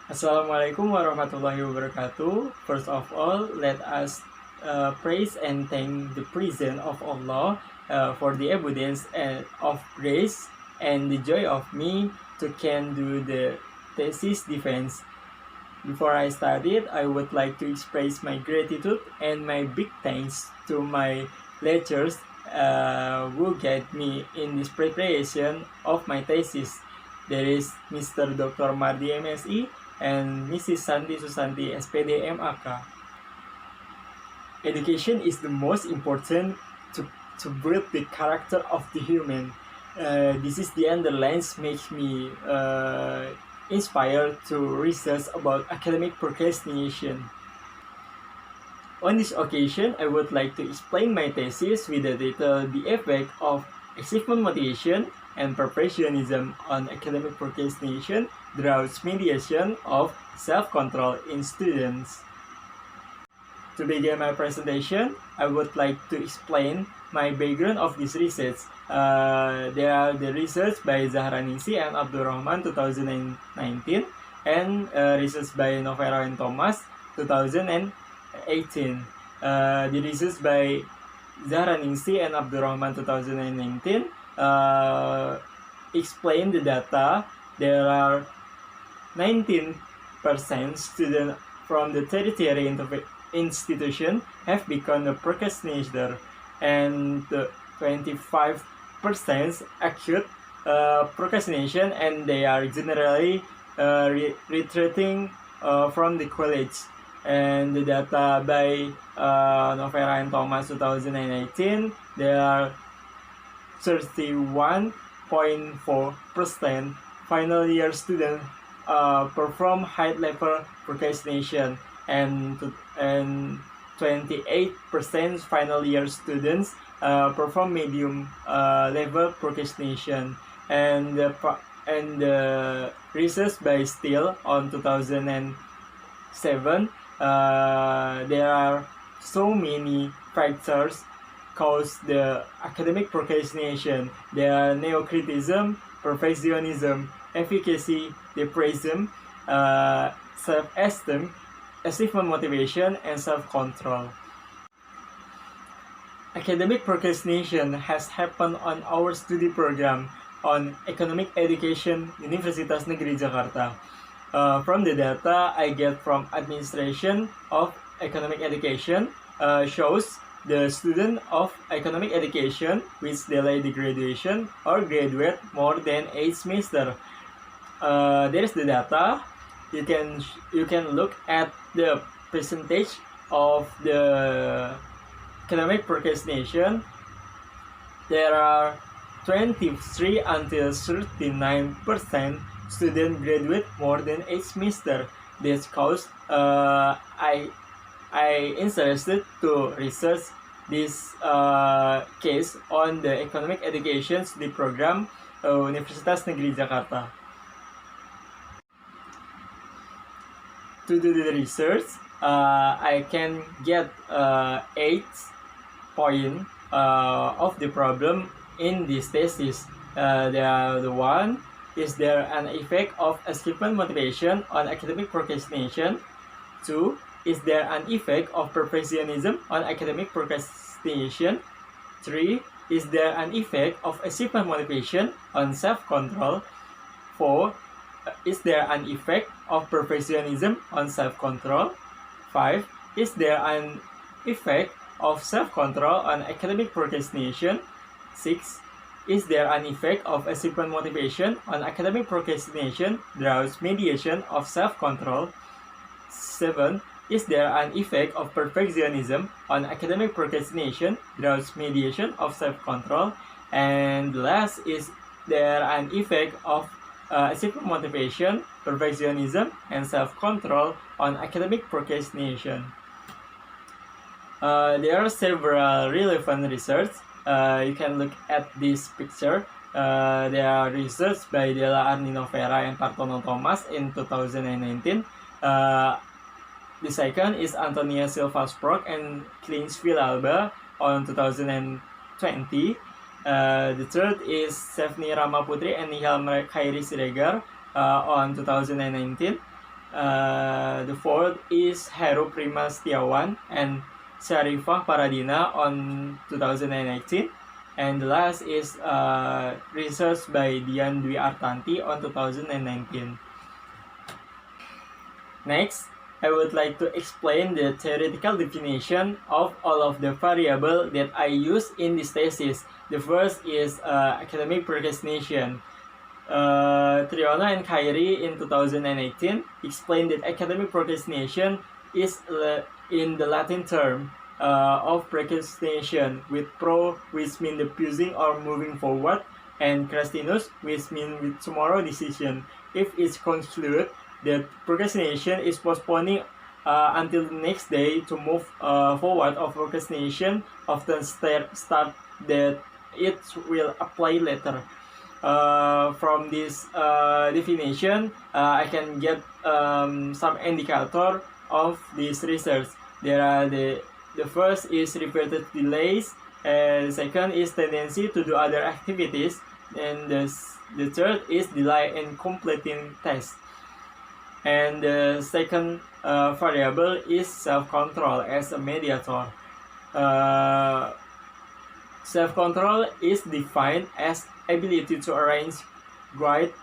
Assalamualaikum warahmatullahi wabarakatuh. First of all, let us praise and thank the presence of Allah for the abundance of grace and the joy of me to can do the thesis defense. Before I started, I would like to express my gratitude and my big thanks to my lecturers who guide me in this preparation of my thesis. There is Mr. Dr. Mardi MSI and Mrs. Santi Susanti SPD MAK. Education is the most important to build the character of the human. This is the underlines makes me inspired to research about academic procrastination. On this occasion, I would like to explain my thesis with the title The Effect of Achievement Motivation and Perfectionism on Academic Procrastination Draws Mediation of Self-Control in Students. To begin my presentation, I would like to explain my background of this research. There are the research by Zahraningsi and Abdurrahman 2019 and research by Novera and Thomas 2018. The research by Zahraningsi and Abdurrahman 2019 explain the data. There are 19% students from the tertiary institution have become a procrastinator, and 25% acute procrastination, and they are generally retreating from the college. And the data by Novera and Thomas 2018, there are 31.4% final year students perform high level procrastination, and 28% final year students perform medium level procrastination. And the research by Steele on 2007, there are so many factors cause the academic procrastination. There are neocriticism, perfectionism, efficacy, depression, self-esteem, achievement motivation, and self-control. Academic procrastination has happened on our study program on Economic Education, Universitas Negeri Jakarta. From the data I get from Administration of Economic Education shows the student of economic education which delay the graduation or graduate more than 8 semester. There is the data. You can look at the percentage of the academic procrastination. There are 23 until 39% student graduate more than 8 semester. This cause I interested to research this case on the economic education study program Universitas Negeri Jakarta. To do the research, I can get 8 points of the problem in this thesis. The one is there an effect of achievement motivation on academic procrastination? 2. Is there an effect of perfectionism on academic procrastination? 3. Is there an effect of achievement motivation on self-control? 4. Is there an effect of perfectionism on self-control? 5. Is there an effect of self-control on academic procrastination? 6. Is there an effect of achievement motivation on academic procrastination draws mediation of self-control? 7. Is there an effect of perfectionism on academic procrastination draws mediation of self-control? And last, is there an effect of achievement motivation, perfectionism, and self-control on academic procrastination? There are several relevant research. You can look at this picture. There are research by Della Arnino Vera and Partono Thomas in 2019. The second is Antonia Silva Sprok and Klins Villalba on 2020. The third is Stephanie Ramaputri and Nihal Khairi Siregar on 2019. The fourth is Heru Prima Setiawan and Syarifah Paradina on 2019. And the last is research by Dian Dwi Artanti on 2019. Next, I would like to explain the theoretical definition of all of the variables that I use in this thesis. The first is academic procrastination. Triono and Khairi in 2018 explained that academic procrastination is in the Latin term of procrastination, with pro, which means the pushing or moving forward, and crastinus, which means with tomorrow decision. If it's concluded that procrastination is postponing until the next day to move forward, of procrastination often start that it will apply later. From this definition, I can get some indicator of this research. There are the first is repeated delays, and second is tendency to do other activities, and the third is delay in completing tests. And the second variable is self-control as a mediator. Self-control is defined as ability to arrange, guide,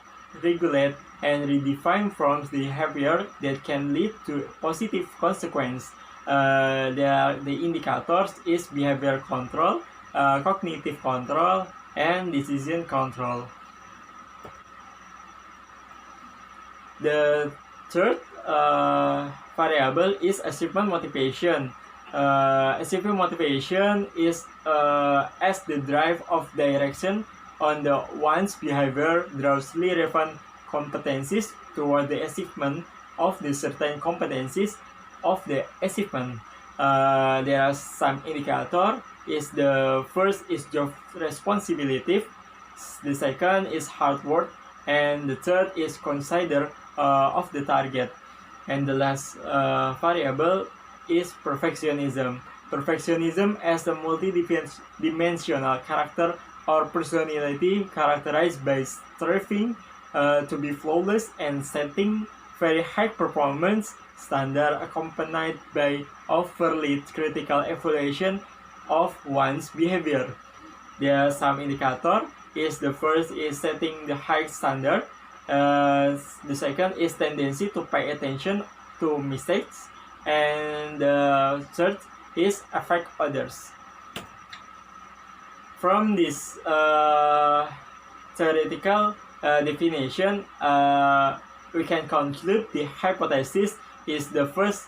regulate, and redefine forms behavior that can lead to positive consequence. The indicators is behavior control, cognitive control, and decision control. The third variable is achievement motivation. Achievement motivation is as the drive of direction on the one's behavior draws relevant competencies toward the achievement of the certain competencies of the achievement. There are some indicator. Is the first is job responsibility, the second is hard work, and the third is consider of the target, and the last variable is perfectionism. Perfectionism as a multi-dimensional character or personality characterized by striving to be flawless and setting very high performance standard accompanied by overly critical evaluation of one's behavior. There are some indicator. Is the first is setting the high standard. The second is tendency to pay attention to mistakes, and the third is affect others. From this theoretical definition, we can conclude the hypothesis is the first,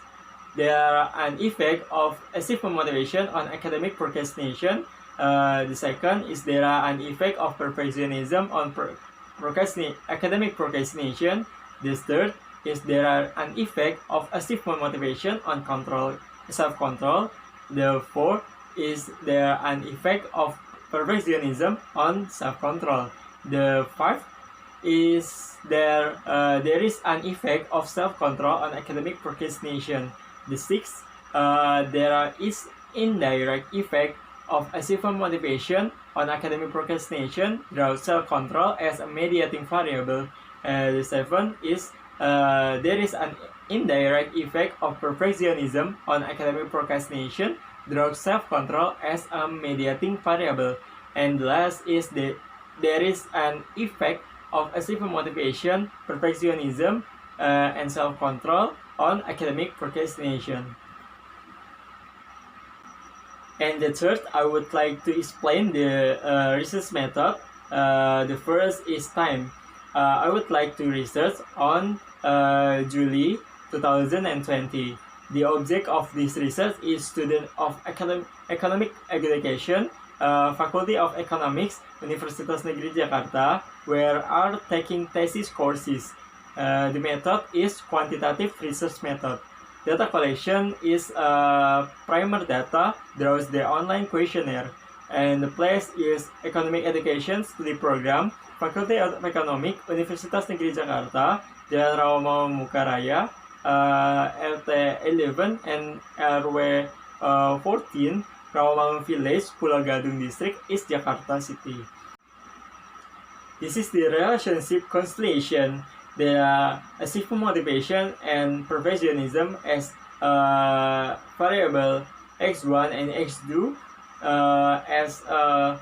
there are an effect of achievement motivation on academic procrastination. The second is there are an effect of perfectionism on academic procrastination. The third is there are an effect of achievement motivation on self-control. The fourth is there an effect of perfectionism on self-control. The fifth is there is an effect of self-control on academic procrastination. The sixth, there is indirect effect of achievement motivation on academic procrastination through self-control as a mediating variable. The seventh is there is an indirect effect of perfectionism on academic procrastination through self-control as a mediating variable. And last is there is an effect of achievement motivation, perfectionism, and self-control on academic procrastination. And the third, I would like to explain the research method. The first is time. I would like to research on July 2020. The object of this research is student of economic education, Faculty of Economics, Universitas Negeri Jakarta, where are taking thesis courses. The method is quantitative research method. Data collection is primer data, draws the online questionnaire, and the place is Economic Education Study Program, Faculty of Economics, Universitas Negeri Jakarta, Jalan Rawamangun Raya, RT 11 and RW 14, Rawamangun Village, Pulau Gadung District, East Jakarta City. This is the relationship constellation. there are achievement motivation and perfectionism as variable x1 and x2 as a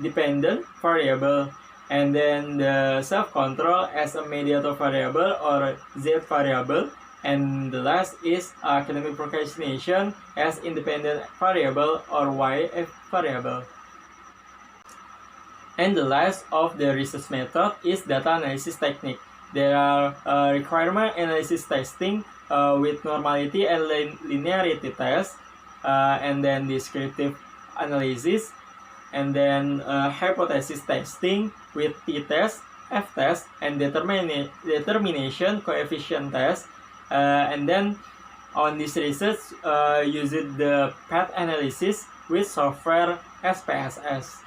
dependent variable, and then the self-control as a mediator variable or z variable, and the last is academic procrastination as independent variable or y variable. And the last of the research method is data analysis technique. There are requirement analysis testing with normality and linearity test, and then descriptive analysis, and then hypothesis testing with t-test, f-test, and determination coefficient test. And then on this research, using the path analysis with software SPSS.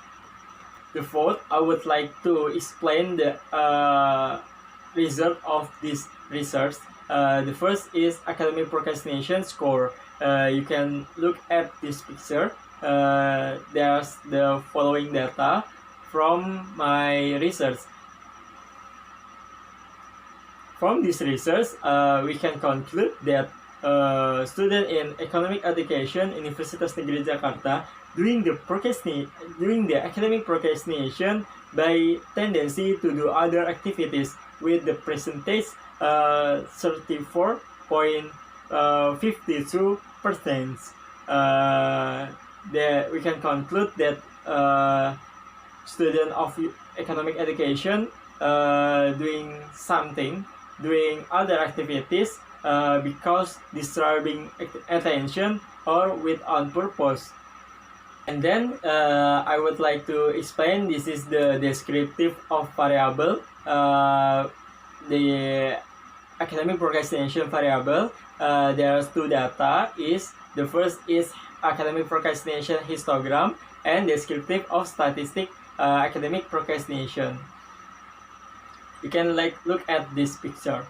The fourth, I would like to explain the result of this research. The first is academic procrastination score. You can look at this picture. There's the following data from my research. From this research, we can conclude that student in economic education, Universitas Negeri Jakarta, doing the academic procrastination by tendency to do other activities with the percentage 34.52%. We can conclude that student of economic education doing other activities because disturbing attention or with on purpose. And then I would like to explain, this is the descriptive of variable, the academic procrastination variable. There are two data. The first is academic procrastination histogram and descriptive of statistic academic procrastination. You can look at this picture.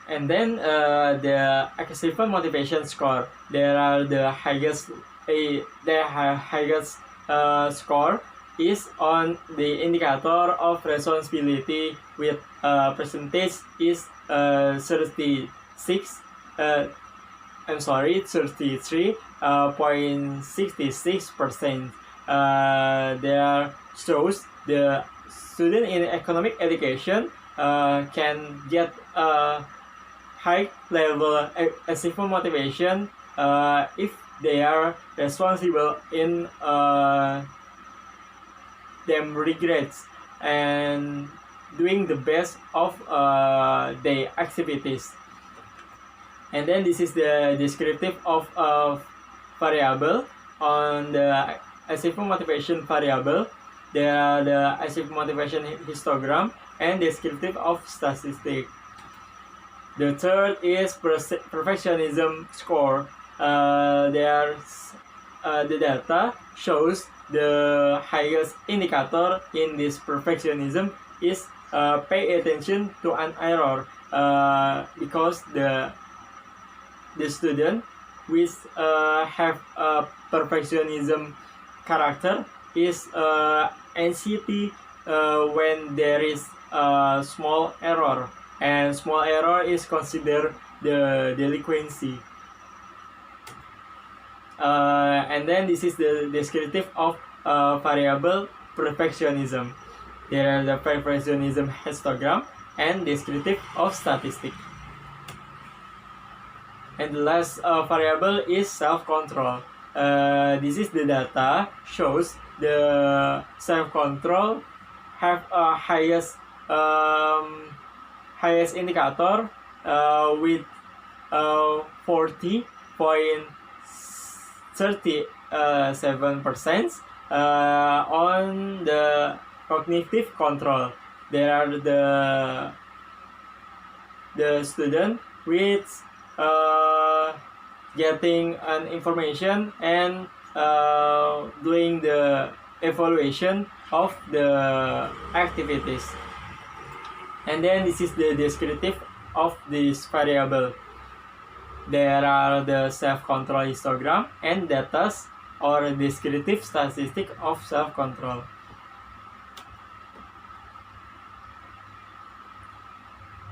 And then the achievement motivation score. There are the highest score is on the indicator of responsibility with percentage is 33.66%. There shows the student in economic education can get high level achievement motivation if they are responsible in them regrets and doing the best of their activities. And then this is the descriptive of variable. On the achievement motivation variable, there are the achievement motivation histogram and descriptive of statistic. The third is perfectionism score. There's the data shows the highest indicator in this perfectionism is pay attention to an error, because the student which have a perfectionism character is NCT when there is a small error, and small error is considered the delinquency. And then this is the descriptive of variable perfectionism. There are the perfectionism histogram and descriptive of statistic. And the last variable is self-control. This is the data shows the self-control have a highest indicator with 40.37% on the cognitive control. There are the student with getting an information and doing the evaluation of the activities. And then this is the descriptive of this variable. There are the self-control histogram and data or descriptive statistic of self-control.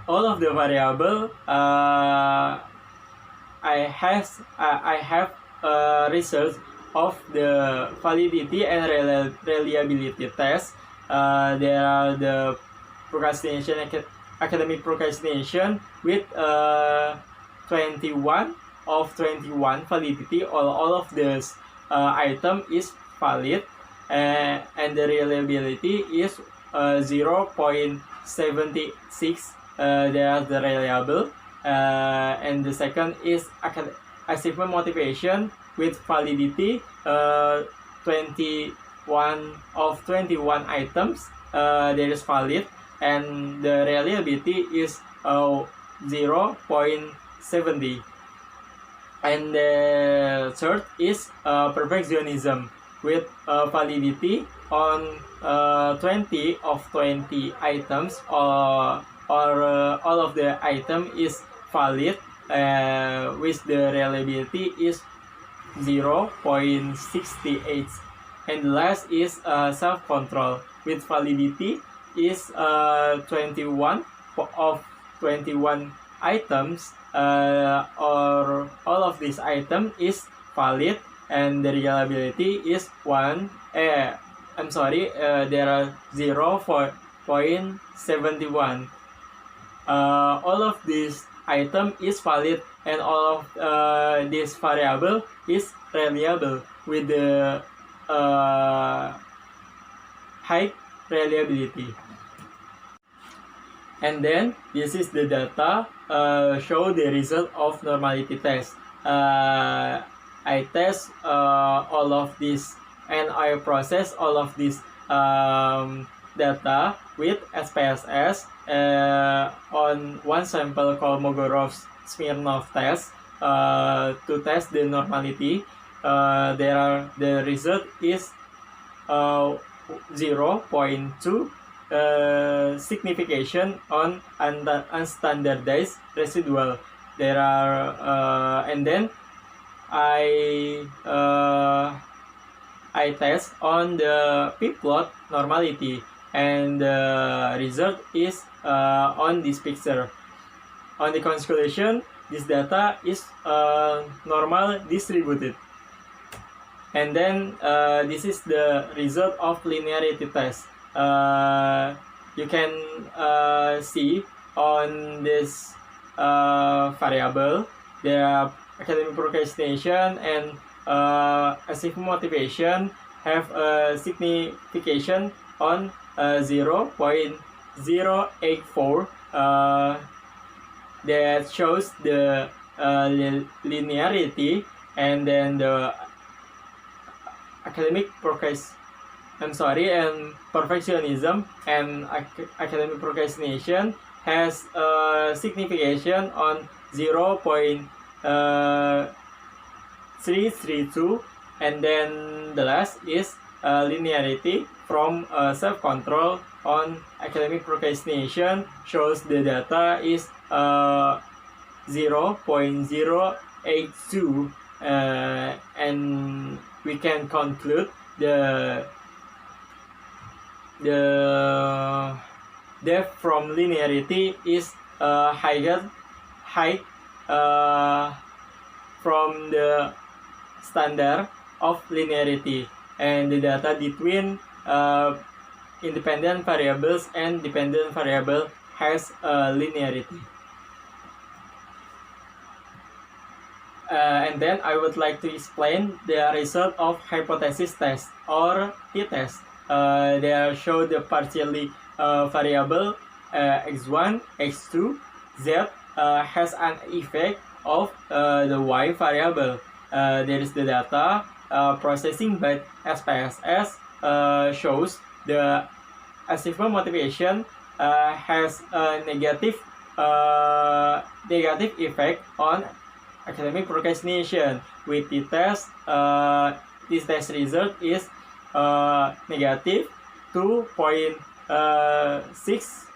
All of the variable I have research of the validity and reliability test. There are the procrastination, academic procrastination with 21 of 21 validity. All of this item is valid, and the reliability is 0.76. They are the reliable. And the second is achievement motivation with validity 21 of 21 items there is valid, and the reliability is 0.70. And the third is perfectionism with validity on 20 of 20 items, or all of the item is valid, with the reliability is 0.68. And the last is self-control with validity is 21 of 21 items, or all of these items is valid, and the reliability is there are 0.71. All of these item is valid, and all of this variable is reliable with the high reliability. And then this is the data show the result of normality test. I test all of this, and I process all of this data with SPSS on one sample called Mogorov-Smirnov test to test the normality. The result is 0.2 signification on unstandardized residual. There are and then I test on the p-plot normality, and the result is on this picture. On the conclusion, this data is normal distributed. And then this is the result of linearity test. You can see on this variable the academic procrastination and achievement motivation have a signification on 0.084 that shows the linearity, and then the academic and perfectionism and academic procrastination has a signification on 0.332, and then the last is linearity from self-control on academic procrastination shows the data is 0.082, and we can conclude the depth from linearity is high from the standard of linearity, and the data between independent variables and dependent variable has linearity. And then I would like to explain the result of hypothesis test or t-test. They show the partially variable x1, x2, z has an effect of the y variable. There is the data processing by SPSS shows the achievement motivation has a negative effect on academic procrastination. With the test, this test result is negative 2.6.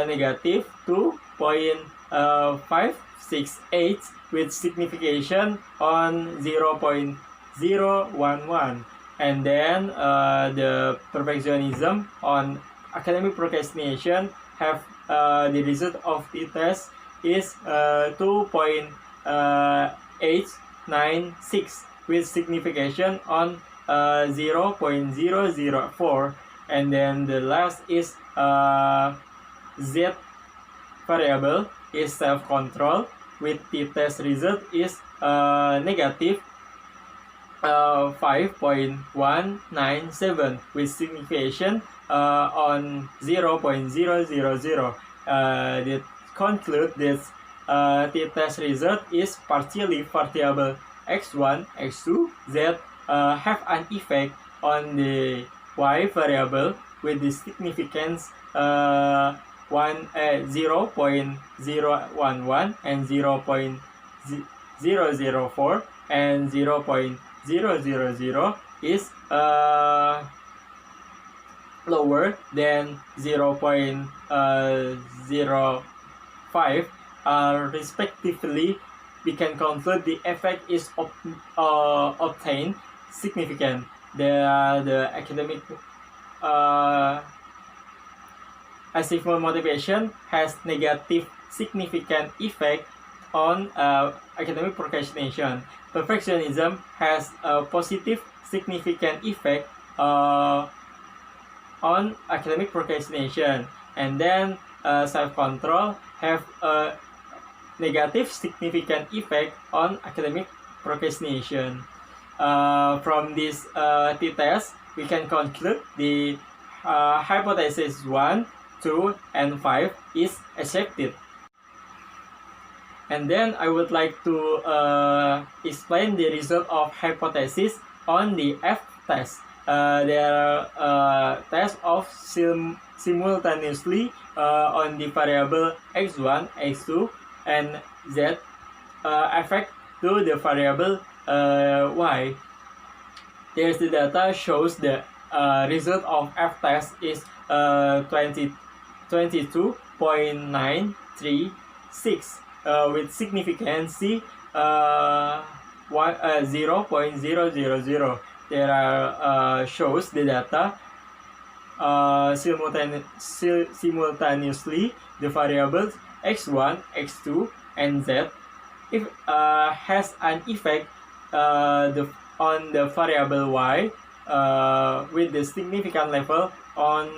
Negative 2.5 568 with signification on 0.011. And then the perfectionism on academic procrastination have the result of the test is 2.896 with signification on 0.004. And then the last is Z variable is self-control with the test result is negative 5.197 with signification on 0.000. That conclude this the test result is partially variable x1, x2 that have an effect on the y variable with the significance 0.011 and 0.004 and 0.000 is lower than 0.05 respectively. We can conclude the effect is obtained significant. The academic achievement motivation has negative significant effect on academic procrastination. Perfectionism has a positive significant effect on academic procrastination. And then self-control have a negative significant effect on academic procrastination. From this t-test, we can conclude the hypothesis 1, 2, and 5 is accepted. And then I would like to explain the result of hypothesis on the F-test. There are tests of simultaneously on the variable x1, x2, and z affect to the variable y. There's the data shows the result of F-test is 22.936 with significance 0.000. There are shows the data simultaneously the variables x1, x2, and z if has an effect on the variable y with the significant level on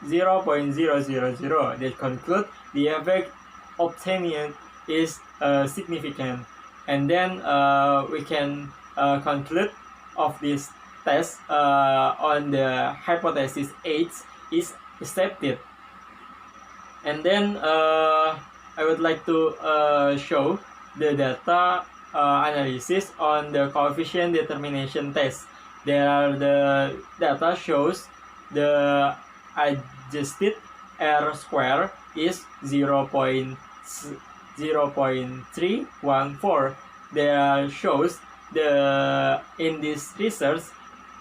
0.000. They conclude the effect obtained is significant. And then we can conclude of this test on the hypothesis 8 is accepted. And then I would like to show the data analysis on the coefficient determination test. There are the data shows the adjusted R square is 0.314. There shows the in this research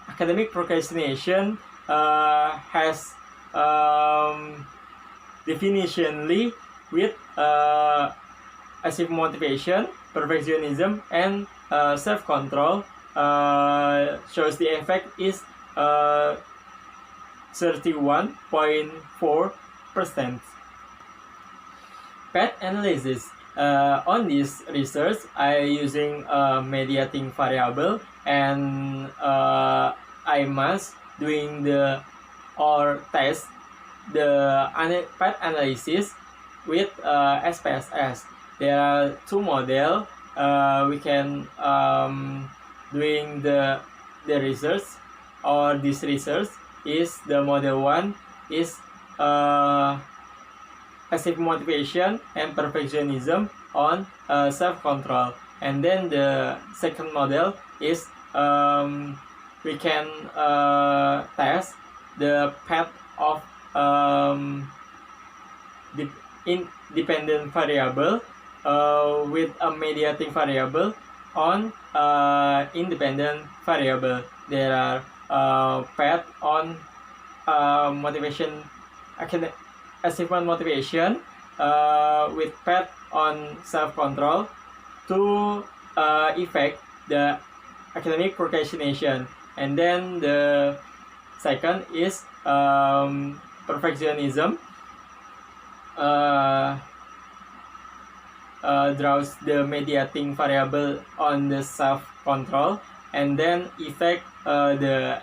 academic procrastination has definitionally with active motivation, perfectionism, and self-control. Shows the effect is 31.4%. Path analysis. On this research, I using a mediating variable, and I must doing the or test the path analysis with SPSS. There are two models. We can doing the research or this research is the model 1 is active motivation and perfectionism on self-control. And then the second model is we can test the path of the independent variable with a mediating variable on independent variable. There are path on motivation achievement motivation with PET on self-control to affect the academic procrastination. And then the second is perfectionism. Draws the mediating variable on the self-control and then affect the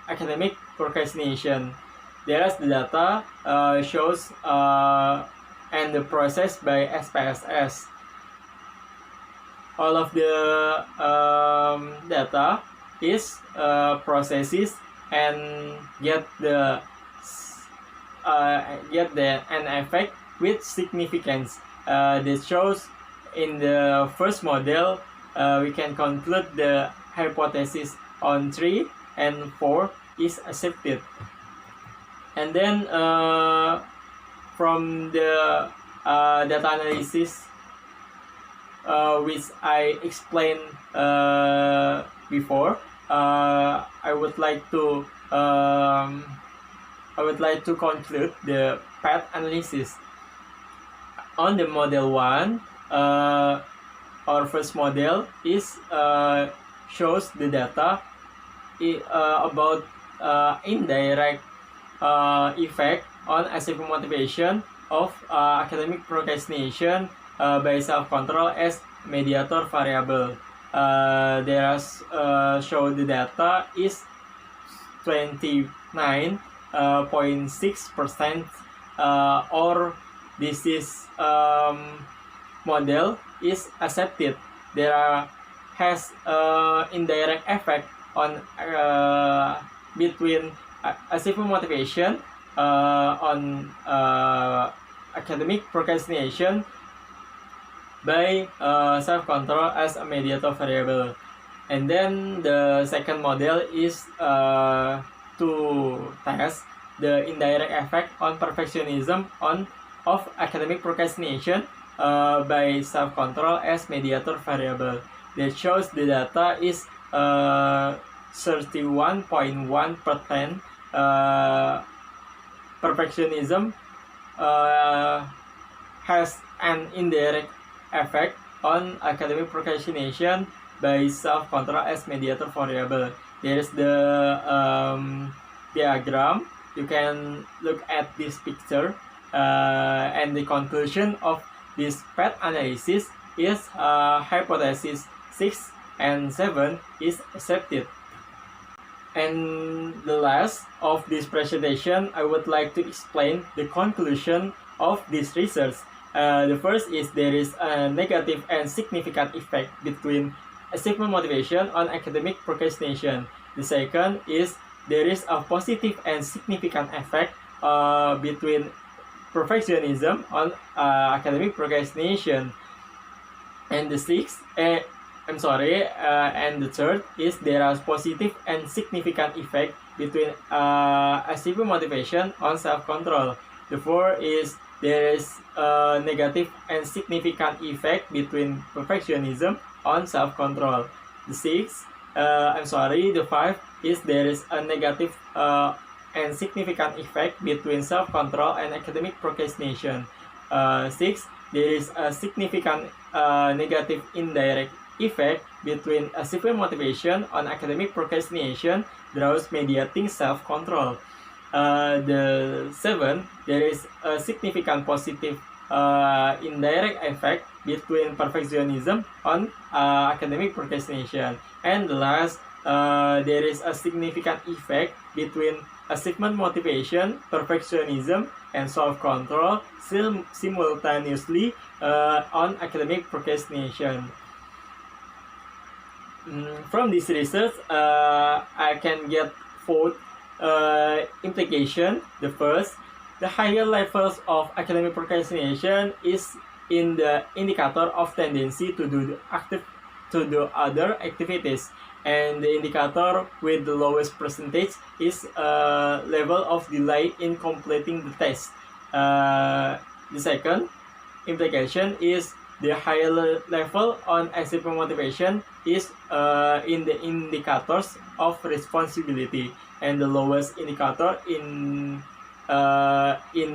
academic procrastination. There's the data shows and the process by SPSS. All of the data is processes and get an effect with significance. This shows in the first model we can conclude the hypothesis on 3 and 4 is accepted. And then from the data analysis which I explained before, I would like to conclude the path analysis. On the model 1, our first model is shows the data about indirect effect on achievement motivation of academic procrastination by self-control as mediator variable. Show the data is 29.6%, or this is model is accepted. There has indirect effect on between achievement motivation on academic procrastination by self-control as a mediator variable. And then the second model is to test the indirect effect on perfectionism of academic procrastination by self-control as mediator variable. That shows the data is 31.1%. Perfectionism has an indirect effect on academic procrastination by self-control as mediator variable. There is the diagram. You can look at this picture, and the conclusion of this path analysis is hypothesis 6 and 7 is accepted. And the last of this presentation, I would like to explain the conclusion of this research. The first is there is a negative and significant effect between achievement motivation on academic procrastination. The second is there is a positive and significant effect between perfectionism on academic procrastination. And the third is there are positive and significant effect between achievement motivation on self-control. The fourth is there is a negative and significant effect between perfectionism on self-control. The five is there is a negative and significant effect between self-control and academic procrastination. 6, there is a significant negative indirect effect between achievement motivation on academic procrastination thus mediating self-control. The 7, there is a significant positive indirect effect between perfectionism on academic procrastination. And the last, there is a significant effect between achievement motivation, perfectionism, and self-control simultaneously on academic procrastination. From this research, I can get 4 implication. The first, the higher levels of academic procrastination is in the indicator of tendency to do other activities, and the indicator with the lowest percentage is level of delay in completing the test. The second implication is the higher level on achievement motivation is in the indicators of responsibility, and the lowest indicator in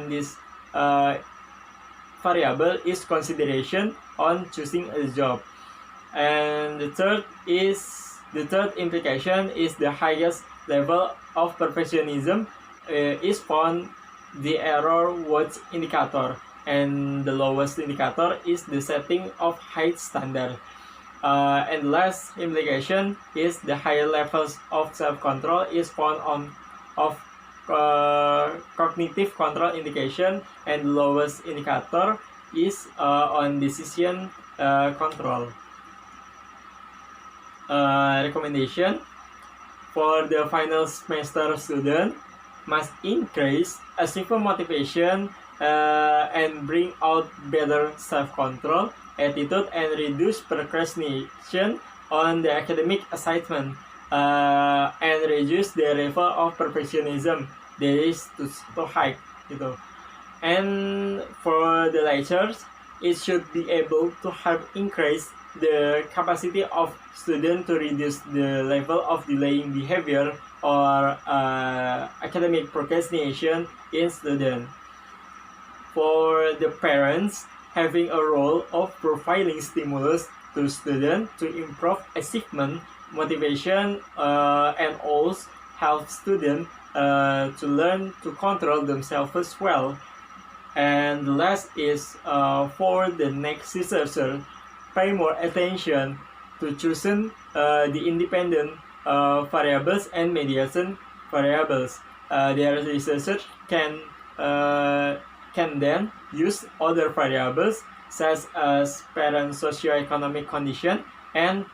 this variable is consideration on choosing a job. And the third implication is the highest level of perfectionism is found the error watch indicator, and the lowest indicator is the setting of high standard. And last implication is the higher levels of self-control is found on of cognitive control indication, and the lowest indicator is on decision control. Recommendation for the final semester student must increase achievement motivation and bring out better self-control attitude and reduce procrastination on the academic assignment and reduce the level of perfectionism that is too high gitu. And for the lectures, it should be able to help increase the capacity of students to reduce the level of delaying behavior or academic procrastination in students. For the parents, having a role of providing stimulus to students to improve achievement, motivation, and also help students to learn to control themselves as well. And the last is for the next researcher, pay more attention to choosing the independent variables and mediation variables. Their researchers can then use other variables such as parent socioeconomic condition and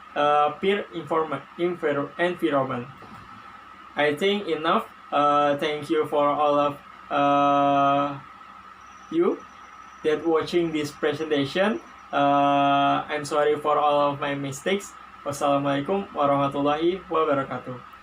peer environment. I think enough. Thank you for all of you that watching this presentation. I'm sorry for all of my mistakes. Wassalamualaikum warahmatullahi wabarakatuh.